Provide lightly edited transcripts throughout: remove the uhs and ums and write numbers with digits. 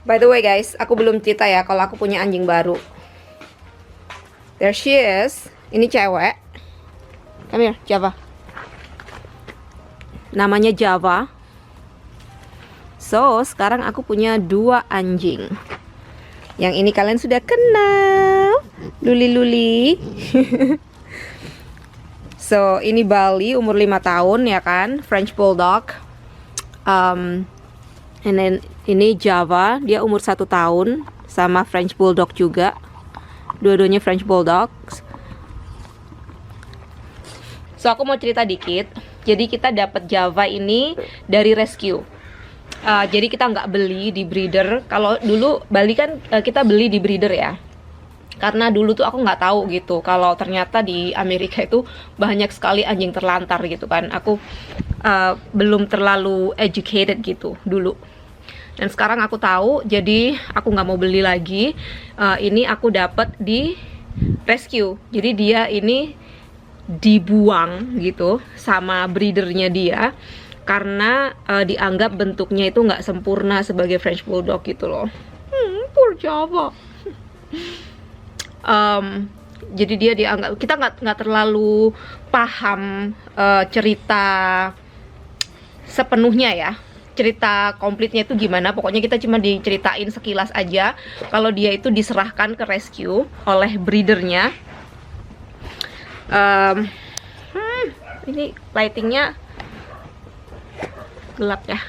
By the way guys, aku belum cerita ya kalau aku punya anjing baru. There she is. Ini cewek. Come here, Java. Namanya Java. So, sekarang aku punya 2 anjing. Yang ini kalian sudah kenal. Luli-luli. So, ini Bali, umur 5 tahun ya kan, French Bulldog. And then ini Java, dia umur 1 tahun, sama French Bulldog juga. Dua-duanya French Bulldogs. So aku mau cerita dikit. Jadi kita dapat Java ini dari rescue. Jadi kita nggak beli di breeder. Kalau dulu Bali kan kita beli di breeder ya. Karena dulu tuh aku nggak tahu gitu. Kalau ternyata di Amerika itu banyak sekali anjing terlantar gitu kan. Aku belum terlalu educated gitu dulu. Dan sekarang aku tahu, jadi aku nggak mau beli lagi. Ini aku dapat di rescue. Jadi dia ini dibuang gitu sama breedernya dia karena dianggap bentuknya itu nggak sempurna sebagai French Bulldog gitu loh. Poor Java. Jadi dia dianggap, kita nggak terlalu paham cerita sepenuhnya ya. Cerita komplitnya itu gimana, pokoknya kita cuma diceritain sekilas aja kalau dia itu diserahkan ke rescue oleh breedernya. Ini lightingnya gelap ya.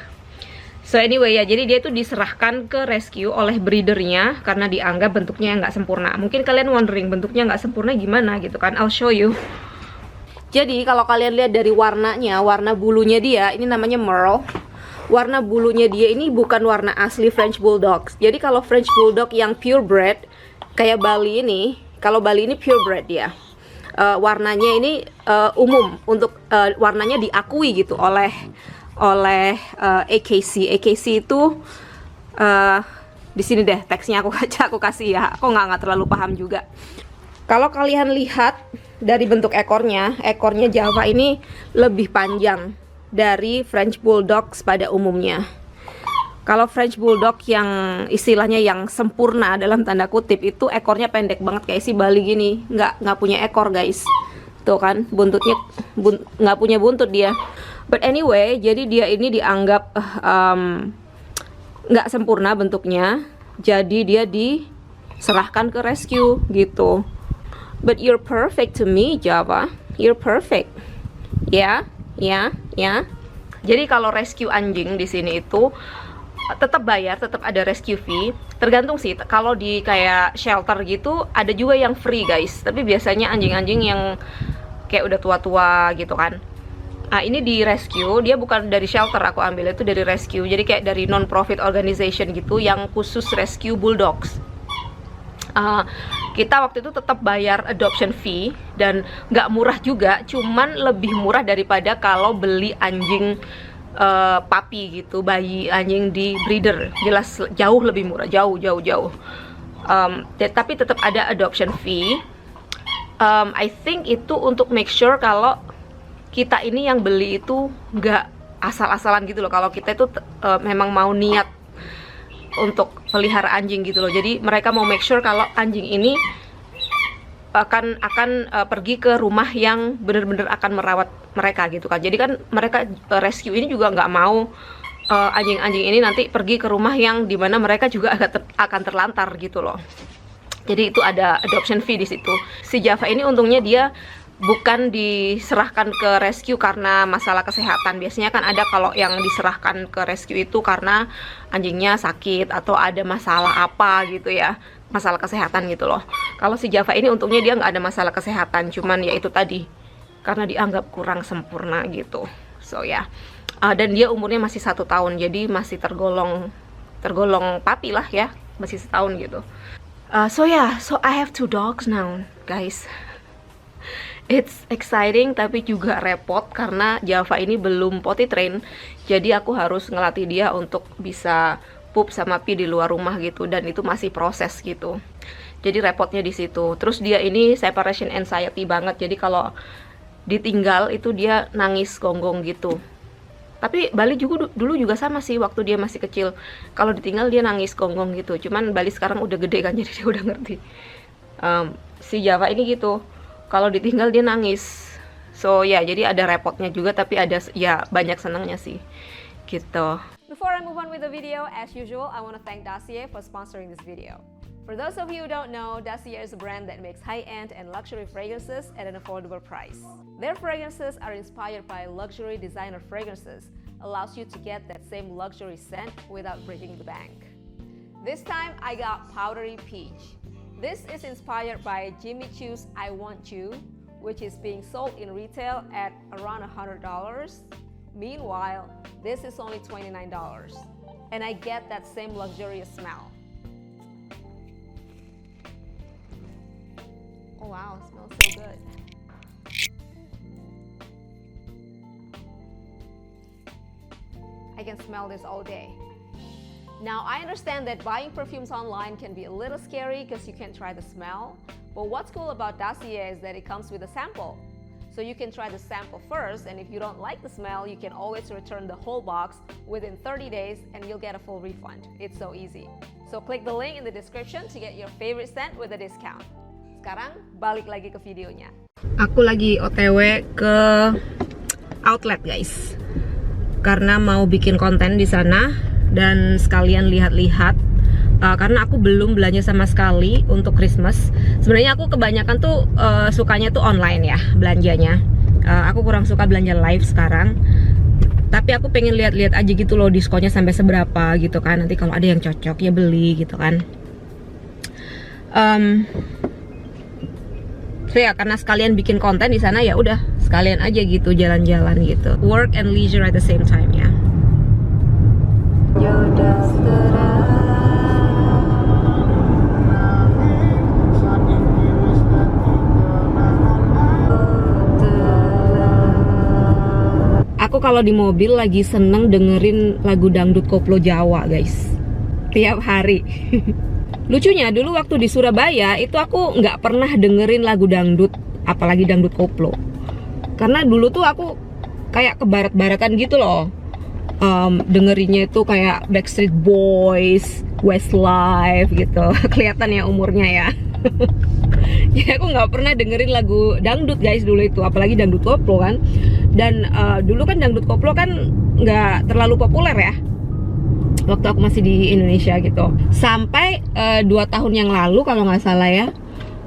So anyway ya, jadi dia itu diserahkan ke rescue oleh breedernya karena dianggap bentuknya nggak sempurna. Mungkin kalian wondering bentuknya nggak sempurna gimana gitu kan, I'll show you. Jadi kalau kalian lihat dari warnanya, warna bulunya dia, ini namanya Merle. Warna bulunya dia ini bukan warna asli French Bulldogs. Jadi kalau French Bulldog yang purebred kayak Bali ini, kalau Bali ini purebred dia, warnanya ini umum untuk warnanya diakui gitu oleh AKC. AKC itu di sini deh teksnya aku kasih ya. Aku nggak terlalu paham juga. Kalau kalian lihat dari bentuk ekornya Java ini lebih panjang dari French Bulldogs pada umumnya. Kalau French Bulldog yang istilahnya yang sempurna dalam tanda kutip itu ekornya pendek banget kayak si Bali gini, nggak punya ekor guys. Tuh kan, buntutnya nggak punya buntut dia. But anyway, jadi dia ini dianggap nggak sempurna bentuknya, jadi dia diserahkan ke rescue gitu. But you're perfect to me, Java. You're perfect. Ya. Jadi kalau rescue anjing di sini itu tetap bayar, tetap ada rescue fee. Tergantung sih. Kalau di kayak shelter gitu ada juga yang free guys. Tapi biasanya anjing-anjing yang kayak udah tua-tua gitu kan. Nah ini di rescue, dia bukan dari shelter, aku ambil itu dari rescue. Jadi kayak dari non-profit organization gitu yang khusus rescue bulldogs. Kita waktu itu tetap bayar adoption fee dan nggak murah juga, cuman lebih murah daripada kalau beli anjing papi gitu, bayi anjing di breeder. Jelas jauh lebih murah, jauh. Tapi tetap ada adoption fee. I think itu untuk make sure kalau kita ini yang beli itu nggak asal-asalan gitu loh. Kalau kita itu memang mau niat untuk pelihara anjing gitu loh. Jadi mereka mau make sure kalau anjing ini akan pergi ke rumah yang benar-benar akan merawat mereka gitu kan. Jadi kan mereka rescue ini juga nggak mau anjing-anjing ini nanti pergi ke rumah yang dimana mereka juga akan terlantar gitu loh. Jadi itu ada adoption fee di situ. Si Java ini untungnya dia bukan diserahkan ke rescue karena masalah kesehatan. Biasanya kan ada kalau yang diserahkan ke rescue itu karena anjingnya sakit atau ada masalah apa gitu ya, masalah kesehatan gitu loh. Kalau si Java ini untungnya dia nggak ada masalah kesehatan, cuman ya itu tadi karena dianggap kurang sempurna gitu. So ya, dan dia umurnya masih 1 tahun, jadi masih tergolong papi lah ya, masih setahun gitu. So I have 2 dogs now guys. It's exciting tapi juga repot karena Java ini belum potty train. Jadi aku harus ngelatih dia untuk bisa pup sama pi di luar rumah gitu, dan itu masih proses gitu. Jadi repotnya di situ. Terus dia ini separation anxiety banget. Jadi kalau ditinggal itu dia nangis gonggong gitu. Tapi Bali juga dulu juga sama sih, waktu dia masih kecil. Kalau ditinggal dia nangis gonggong gitu. Cuman Bali sekarang udah gede kan, jadi dia udah ngerti. Si Java ini gitu. Kalau ditinggal dia nangis. So ya, jadi ada repotnya juga, tapi ada ya banyak senangnya sih. Gitu. Before I move on with the video, as usual, I want to thank Dacier for sponsoring this video. For those of you who don't know, Dacier is a brand that makes high-end and luxury fragrances at an affordable price. Their fragrances are inspired by luxury designer fragrances, allows you to get that same luxury scent without breaking the bank. This time, I got Powdery Peach. This is inspired by Jimmy Choo's I Want You, which is being sold in retail at around $100. Meanwhile, this is only $29, and I get that same luxurious smell. Oh wow, it smells so good. I can smell this all day. Now, I understand that buying perfumes online can be a little scary because you can't try the smell, but what's cool about Dacier is that it comes with a sample. So you can try the sample first, and if you don't like the smell, you can always return the whole box within 30 days and you'll get a full refund. It's so easy. So click the link in the description to get your favorite scent with a discount. Sekarang balik lagi ke videonya. Aku lagi OTW ke outlet guys, karena mau bikin konten di sana dan sekalian lihat-lihat. Karena aku belum belanja sama sekali untuk Christmas. Sebenarnya aku kebanyakan tuh sukanya tuh online ya belanjanya. Aku kurang suka belanja live sekarang. Tapi aku pengen lihat-lihat aja gitu loh diskonnya sampai seberapa gitu kan. Nanti kalau ada yang cocok ya beli gitu kan. So ya karena sekalian bikin konten di sana ya udah sekalian aja gitu jalan-jalan gitu. Work and leisure at the same time ya. Aku kalau di mobil lagi seneng dengerin lagu dangdut koplo Jawa guys, tiap hari. Lucunya dulu waktu di Surabaya itu aku nggak pernah dengerin lagu dangdut, apalagi dangdut koplo. Karena dulu tuh aku kayak ke barat-baratan gitu loh. Dengerinnya itu kayak Backstreet Boys, Westlife gitu. Kelihatan ya umurnya ya. Jadi aku nggak pernah dengerin lagu dangdut guys dulu itu, apalagi dangdut koplo kan. Dan dulu kan dangdut koplo kan nggak terlalu populer ya waktu aku masih di Indonesia gitu. Sampai 2 tahun yang lalu kalau nggak salah ya,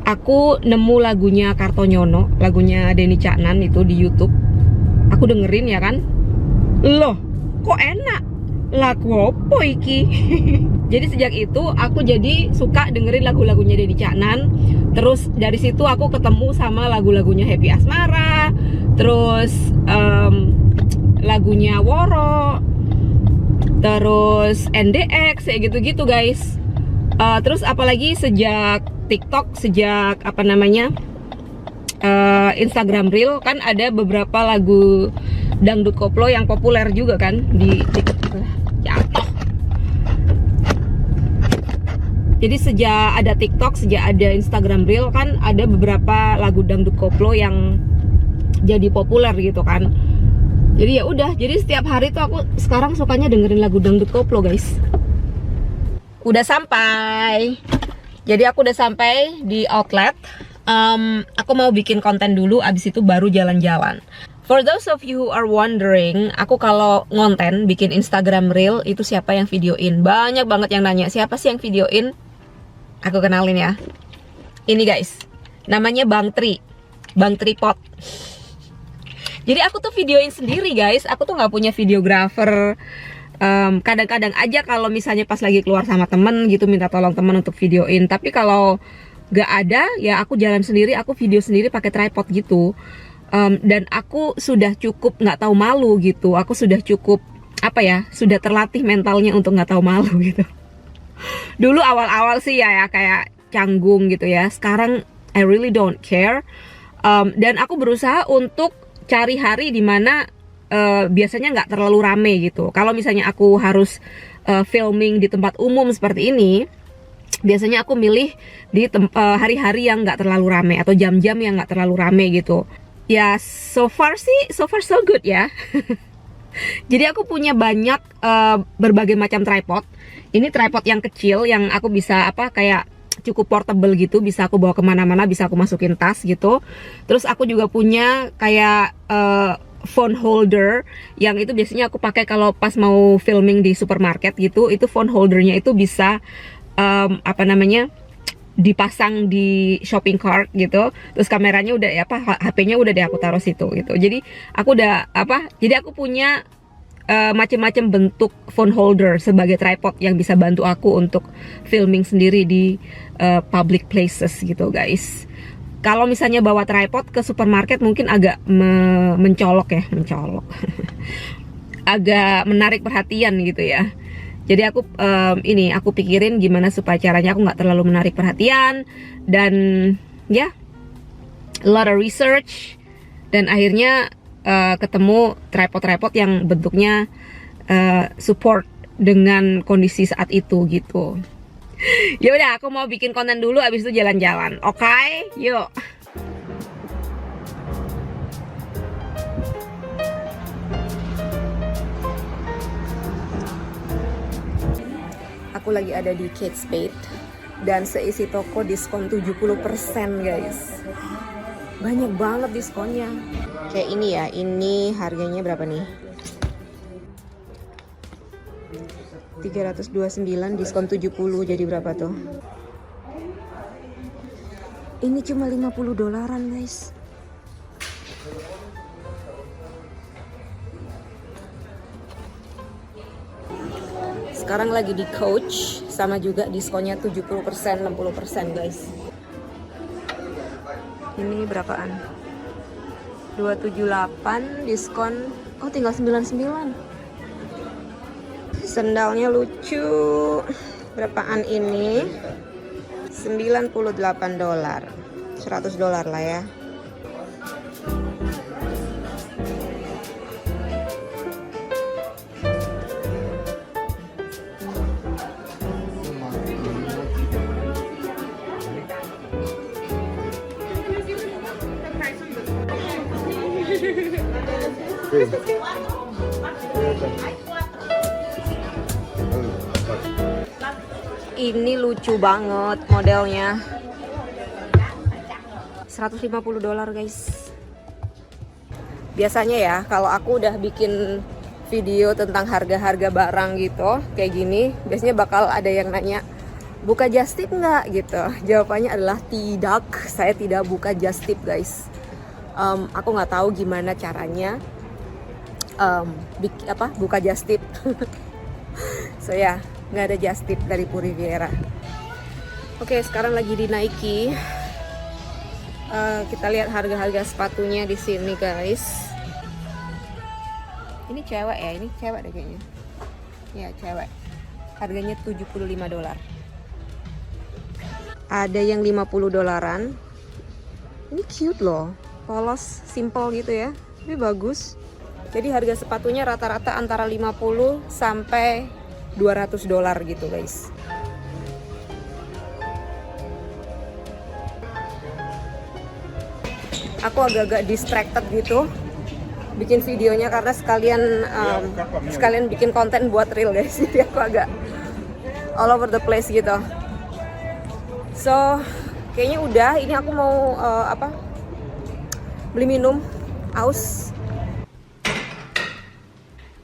aku nemu lagunya Kartonyono, lagunya Denny Caknan itu di YouTube. Aku dengerin ya kan, loh kok enak, lagu apa iki? Jadi sejak itu aku jadi suka dengerin lagu-lagunya Denny Caknan. Terus dari situ aku ketemu sama lagu-lagunya Happy Asmara, terus lagunya Woro, terus NDX kayak gitu-gitu guys. Terus apalagi sejak TikTok, sejak apa namanya Instagram Reel kan ada beberapa lagu dangdut koplo yang populer juga kan di TikTok. Jadi sejak ada TikTok, sejak ada Instagram Reel kan ada beberapa lagu dangdut koplo yang jadi populer gitu kan. Jadi ya udah, jadi setiap hari tuh aku sekarang sukanya dengerin lagu dangdut koplo guys. Udah sampai. Jadi aku udah sampai di outlet. Aku mau bikin konten dulu, abis itu baru jalan-jalan. For those of you who are wondering, aku kalau ngonten bikin Instagram Reel itu siapa yang videoin? Banyak banget yang nanya, siapa sih yang videoin? Aku kenalin ya. Ini guys, namanya Bang Tri, Bang Tripod. Jadi aku tuh videoin sendiri guys. Aku tuh nggak punya videographer. Kadang-kadang aja kalau misalnya pas lagi keluar sama temen gitu minta tolong temen untuk videoin. Tapi kalau nggak ada ya aku jalan sendiri, aku video sendiri pakai tripod gitu. Dan aku sudah cukup nggak tahu malu gitu. Aku sudah cukup apa ya, sudah terlatih mentalnya untuk nggak tahu malu gitu. Dulu awal-awal sih ya kayak canggung gitu ya. Sekarang I really don't care. Dan aku berusaha untuk cari hari dimana biasanya nggak terlalu rame gitu. Kalau misalnya aku harus filming di tempat umum seperti ini, biasanya aku milih di hari-hari yang nggak terlalu rame atau jam-jam yang nggak terlalu rame gitu. Ya, so far so good ya. Jadi aku punya banyak berbagai macam tripod. Ini tripod yang kecil yang aku bisa kayak cukup portable gitu, bisa aku bawa kemana-mana, bisa aku masukin tas gitu. Terus aku juga punya kayak phone holder yang itu biasanya aku pakai kalau pas mau filming di supermarket gitu. Itu phone holdernya itu bisa dipasang di shopping cart gitu. Terus kameranya udah HP-nya udah deh aku taruh situ gitu. Jadi aku punya macam-macam bentuk phone holder sebagai tripod yang bisa bantu aku untuk filming sendiri di public places gitu guys. Kalau misalnya bawa tripod ke supermarket mungkin agak mencolok agak menarik perhatian gitu ya. Jadi aku pikirin gimana supaya caranya aku nggak terlalu menarik perhatian, dan ya, a lot of research, dan akhirnya ketemu tripod yang bentuknya support dengan kondisi saat itu gitu. Ya udah, aku mau bikin konten dulu, abis itu jalan-jalan. Oke, yuk. Aku lagi ada di Kate Spade dan seisi toko diskon 70% guys. Banyak banget diskonnya. Kayak ini ya, ini harganya berapa nih? 329 diskon 70, jadi berapa tuh? Ini cuma $50 guys. Sekarang lagi di Coach, sama juga diskonnya 70%, 60% guys. Ini berapaan? 278 diskon, oh tinggal 99. Sendalnya lucu. Berapaan ini? $98. $100 lah ya. Ini lucu banget modelnya. $150 guys. Biasanya ya kalau aku udah bikin video tentang harga-harga barang gitu kayak gini, biasanya bakal ada yang nanya, buka just tip nggak gitu. Jawabannya adalah tidak, saya tidak buka just tip guys. Aku nggak tahu gimana caranya buka just tip. So ya, nggak ada just tip dari Puri Vieira. Oke, sekarang lagi di Nike. Kita lihat harga-harga sepatunya di sini guys. Ini cewek ya, ini cewek deh kayaknya. Ya cewek. Harganya $75. Ada yang $50. Ini cute loh, polos, simple gitu ya. Ini bagus. Jadi harga sepatunya rata-rata antara 50 sampai $200 gitu guys. Aku agak-agak distracted gitu bikin videonya karena sekalian bikin konten buat reel guys. Jadi aku agak all over the place gitu. So kayaknya udah, ini aku mau beli minum, aus.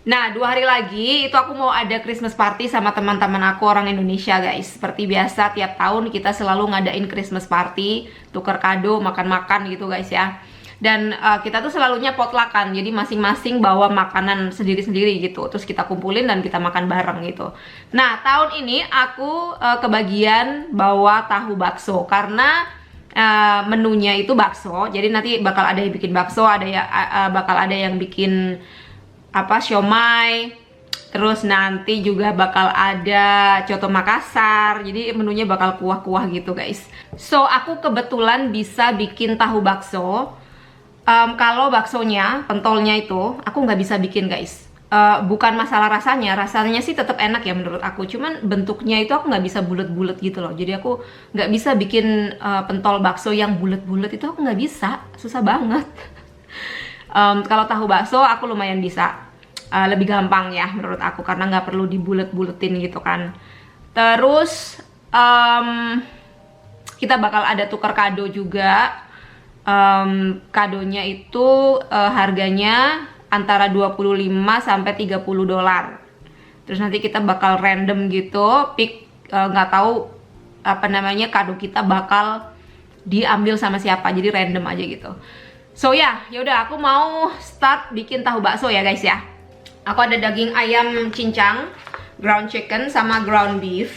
Nah, 2 hari lagi itu aku mau ada Christmas party sama teman-teman aku orang Indonesia guys. Seperti biasa tiap tahun kita selalu ngadain Christmas party, tuker kado, makan-makan gitu guys ya. Dan kita tuh selalunya potluckan, jadi masing-masing bawa makanan sendiri-sendiri gitu. Terus kita kumpulin dan kita makan bareng gitu. Nah, tahun ini aku kebagian bawa tahu bakso karena menunya itu bakso. Jadi nanti bakal ada yang bikin bakso, bakal ada yang bikin siomay, terus nanti juga bakal ada coto Makassar. Jadi menunya bakal kuah-kuah gitu guys. So aku kebetulan bisa bikin tahu bakso. Kalau baksonya, pentolnya itu aku nggak bisa bikin guys. bukan masalah rasanya sih tetap enak ya menurut aku, cuman bentuknya itu aku nggak bisa bulat-bulat gitu loh. Jadi aku nggak bisa bikin pentol bakso yang bulat-bulat, itu aku nggak bisa, susah banget. Kalau tahu bakso aku lumayan bisa, lebih gampang ya menurut aku karena nggak perlu dibulet-buletin gitu kan. Terus kita bakal ada tukar kado juga. Kadonya itu harganya antara 25 sampai 30 dolar. Terus nanti kita bakal random gitu, pick, nggak tahu apa namanya, kado kita bakal diambil sama siapa, jadi random aja gitu. So ya udah, aku mau start bikin tahu bakso ya guys ya. Aku ada daging ayam cincang, ground chicken sama ground beef.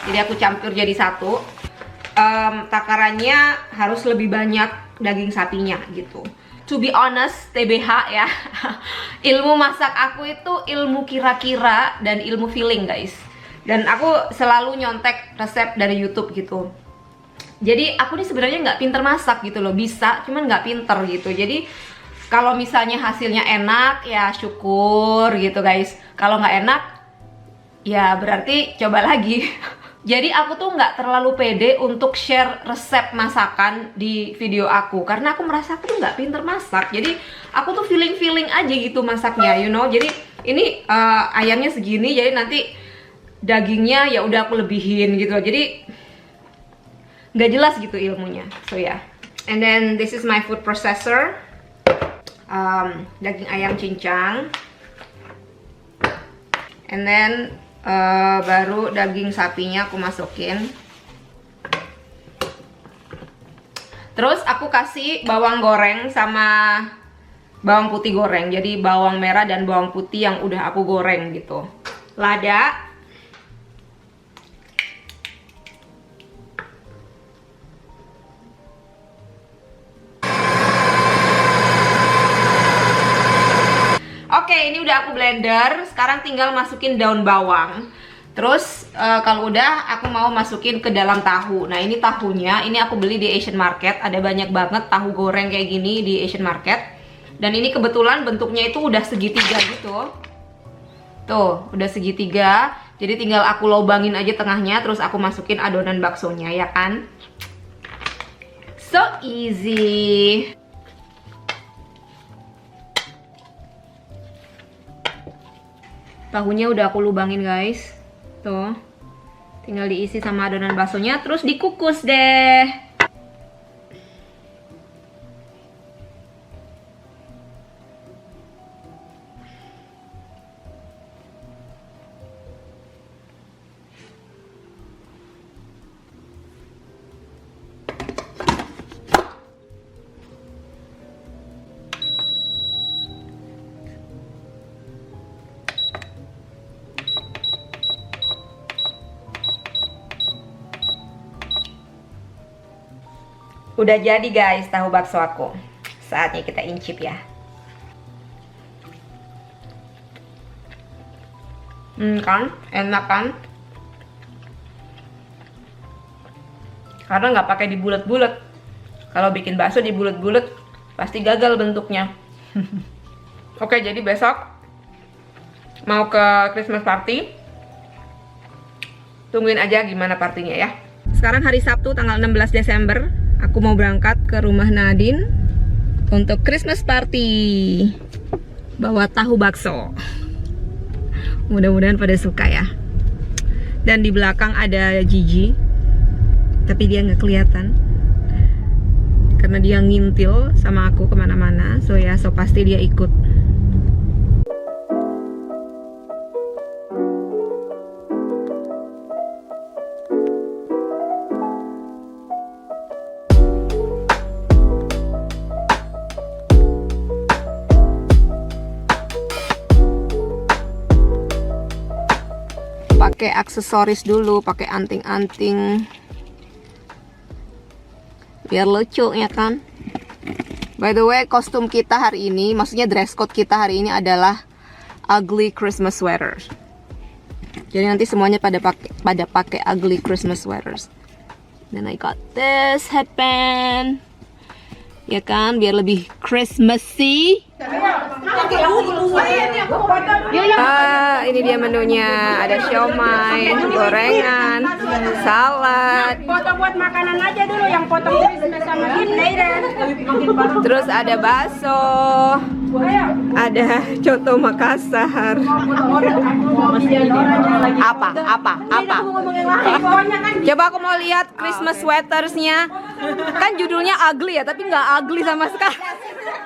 Jadi aku campur jadi satu. Takarannya harus lebih banyak daging sapinya gitu. To be honest, TBH ya, ilmu masak aku itu ilmu kira-kira dan ilmu feeling guys. Dan aku selalu nyontek resep dari YouTube gitu. Jadi aku nih sebenarnya nggak pinter masak gitu loh, bisa, cuman nggak pinter gitu. Jadi kalau misalnya hasilnya enak ya syukur gitu guys. Kalau nggak enak ya berarti coba lagi. Jadi aku tuh nggak terlalu pede untuk share resep masakan di video aku karena aku merasa aku tuh nggak pinter masak. Jadi aku tuh feeling aja gitu masaknya, you know. Jadi ini ayamnya segini, jadi nanti dagingnya ya udah aku lebihin gitu. Jadi nggak jelas gitu ilmunya. So ya, and then this is my food processor. Daging ayam cincang, and then baru daging sapinya aku masukin. Terus aku kasih bawang goreng sama bawang putih goreng. Jadi bawang merah dan bawang putih yang udah aku goreng gitu. Lada. Oke, ini udah aku blender. Sekarang tinggal masukin daun bawang. Terus kalau udah aku mau masukin ke dalam tahu. Nah ini tahunya, ini aku beli di Asian Market. Ada banyak banget tahu goreng kayak gini di Asian Market. Dan ini kebetulan bentuknya itu udah segitiga gitu. Tuh, udah segitiga. Jadi tinggal aku lobangin aja tengahnya. Terus aku masukin adonan baksonya, ya kan? So easy. Tahunya udah aku lubangin guys. Tuh, tinggal diisi sama adonan baksonya, terus dikukus deh. Udah jadi guys tahu bakso aku. Saatnya kita incip ya. Kan enak kan? Karena nggak pakai dibulet-bulet. Kalau bikin bakso dibulet-bulet pasti gagal bentuknya. Oke, jadi besok mau ke Christmas party. Tungguin aja gimana partinya ya. Sekarang hari Sabtu tanggal 16 Desember. Aku mau berangkat ke rumah Nadine untuk Christmas party. Bawa tahu bakso. Mudah-mudahan pada suka ya. Dan di belakang ada Gigi, tapi dia nggak kelihatan karena dia ngintil sama aku kemana-mana. So ya, so pasti dia ikut. Pakai aksesoris dulu, pakai anting-anting biar lucu ya kan. By the way, kostum kita hari ini, maksudnya dress code kita hari ini adalah ugly Christmas sweaters. Jadi nanti semuanya pada pakai ugly Christmas sweaters. Then I got this headband, ya kan, biar lebih Christmassy. Ini dia menunya. Ada siomay, gorengan, salad. Foto buat makanan aja dulu yang potong sama gini. Terus ada bakso. Ada coto Makassar. Apa? Coba aku mau lihat Christmas sweatersnya. Kan judulnya ugly ya, tapi nggak ugly sama sekali.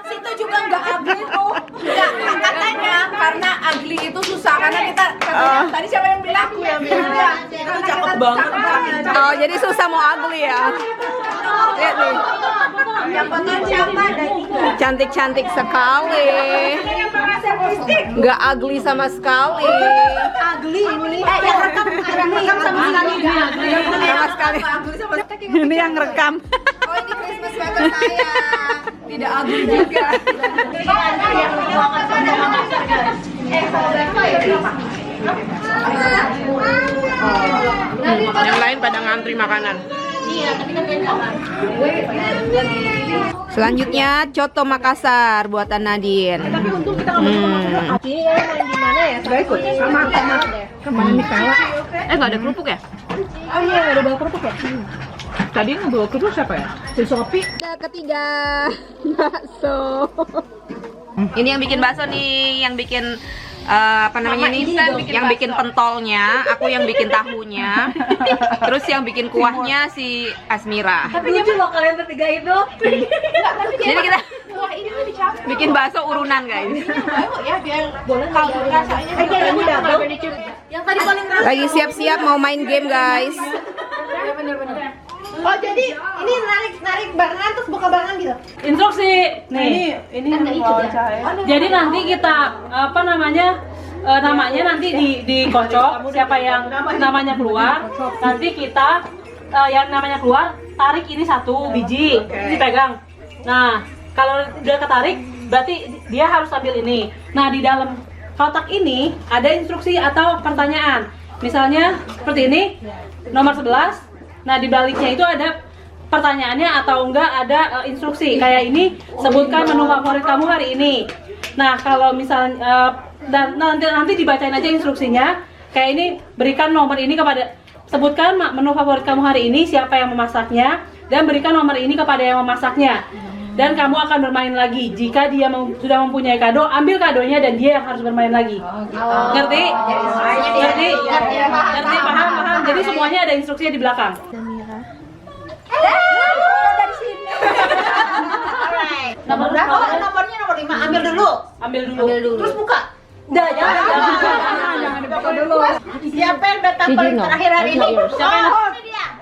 Situ juga nggak ugly tuh. Nggak, katanya karena ugly itu susah karena kita katanya tadi siapa yang bilang? Aku yang bilang. Itu cakep banget. Oh, jadi susah mau ugly ya. Lihat nih. Yang foto siapa? Cantik-cantik sekali. Nggak ugly sama sekali. Ugly ini. Yang rekam sama sekali nggak ugly. Sama sekali. Ini yang rekam. Oh, ini Christmas sweater saya. Tidak ugly juga. Yang lain pada ngantri makanan. Selanjutnya coto Makassar buatan Nadine. Tapi untung kita nggak mau gimana ya? Sama kemarin di Kala. Nggak ada kerupuk ya? Oh iya, nggak ada bawa kerupuk ya? Tadi yang bawa kerupuk siapa ya? Si Sopi. Ketiga bakso. Ini yang bikin bakso nih, yang bikin apa namanya nih? Yang bikin pentolnya, aku yang bikin tahunya. Terus yang bikin kuahnya si Asmira. Tapi lucu loh kalian bertiga itu. Jadi kita bikin bakso urunan guys. Ya biar boleh kalau rasanya. Yang tadi paling rasa. Lagi siap-siap mau main game guys. Oh jadi ini narik barengan terus buka barengan gitu. Instruksi. Nih, ini jadi nanti kita namanya nanti dikocok siapa yang namanya keluar. Nanti kita yang namanya keluar tarik ini satu biji, ini pegang. Nah, kalau udah ketarik berarti dia harus ambil ini. Nah, di dalam kotak ini ada instruksi atau pertanyaan. Misalnya seperti ini, nomor 11. Nah, di baliknya itu ada pertanyaannya atau enggak ada instruksi. Kayak ini, sebutkan menu favorit kamu hari ini. Nah, kalau misalnya dan nanti dibacain aja instruksinya. Kayak ini, berikan nomor ini kepada sebutkan menu favorit kamu hari ini, siapa yang memasaknya, dan berikan nomor ini kepada yang memasaknya. Dan kamu akan bermain lagi. Jika dia sudah mempunyai kado, ambil kadonya dan dia yang harus bermain lagi. Ngerti? Ngerti? Ngerti? Paham? Jadi semuanya ada instruksinya di belakang. Dari sini. Nomor berapa? Oh, nomornya nomor 5. Ambil dulu. Ambil dulu. Terus buka. Jangan dibuka dulu. Siapa yang datang paling terakhir hari ini? Siapa yang ini dia?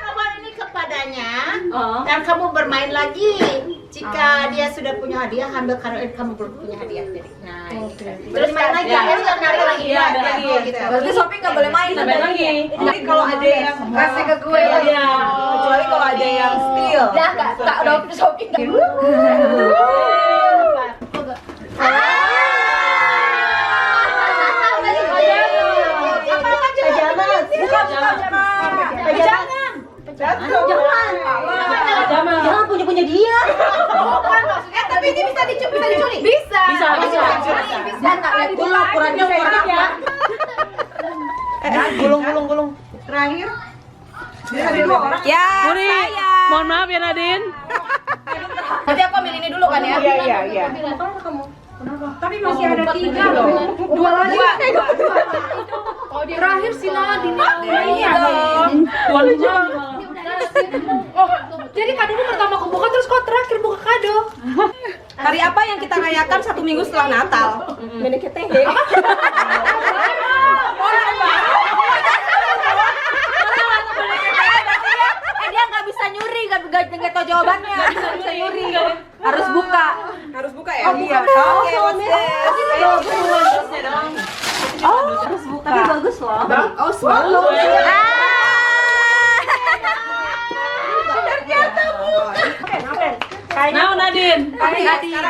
Nomor ini kepadanya dan kamu bermain lagi. Jika dia sudah punya hadiah, ambil karena kamu belum punya hadiah. Nah, terus main lagi. Dia nyari lagi. Iya, ada lagi. Berarti Sophie nggak boleh main. Main lagi. Jadi kalau ada yang kasih ke gue, Iya. kecuali kalau ada yang steal. Dah nggak udah Sophie nggak. Jangan punya dia. Bukan maksudnya, tapi ini bisa diculik. Bisa. Enggak lihat dulu ukurannya ukuran apa. Gulung. Terakhir. Ya, Puri, mohon maaf ya Nadine. nanti aku ambil ini dulu kan ya? Iya. Tapi masih ada 3 loh. 2 lagi. Terakhir si Nadine. Iya dong. Oh, jadi kado ini pertama aku buka terus kok terakhir buka kado. Hari apa yang kita rayakan 1 minggu setelah Natal? Meneketeh. Dia nggak bisa nyuri, nggak tahu jawabannya. Bisa nyuri. Harus buka ya? Iya. Oke, Harus buka. Tapi bagus loh. Oh, swallow. Now Nadine. Nadine.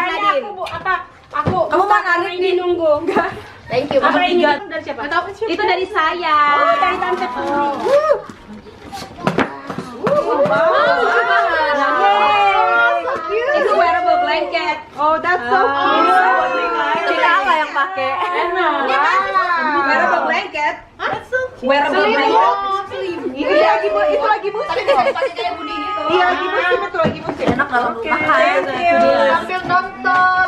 Aku. Kamu mau narik di nunggu? Enggak. Thank you. Apa ini? Dari siapa? Itu dari saya. Oh, dari tante. Wow. Wow. So cute. Oh, that's so cute. Kita apa yang pakai? Enak. Wearable blanket. That's so cute. Wearable blanket. Itu lagi musim. Tapi bisa dipakai kayak Budi gitu. Iya, lagi musim itu lagi musim. Enak kalau Thank you. Sambil nonton.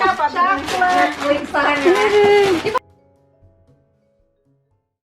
Apa coklat? Netflix sana.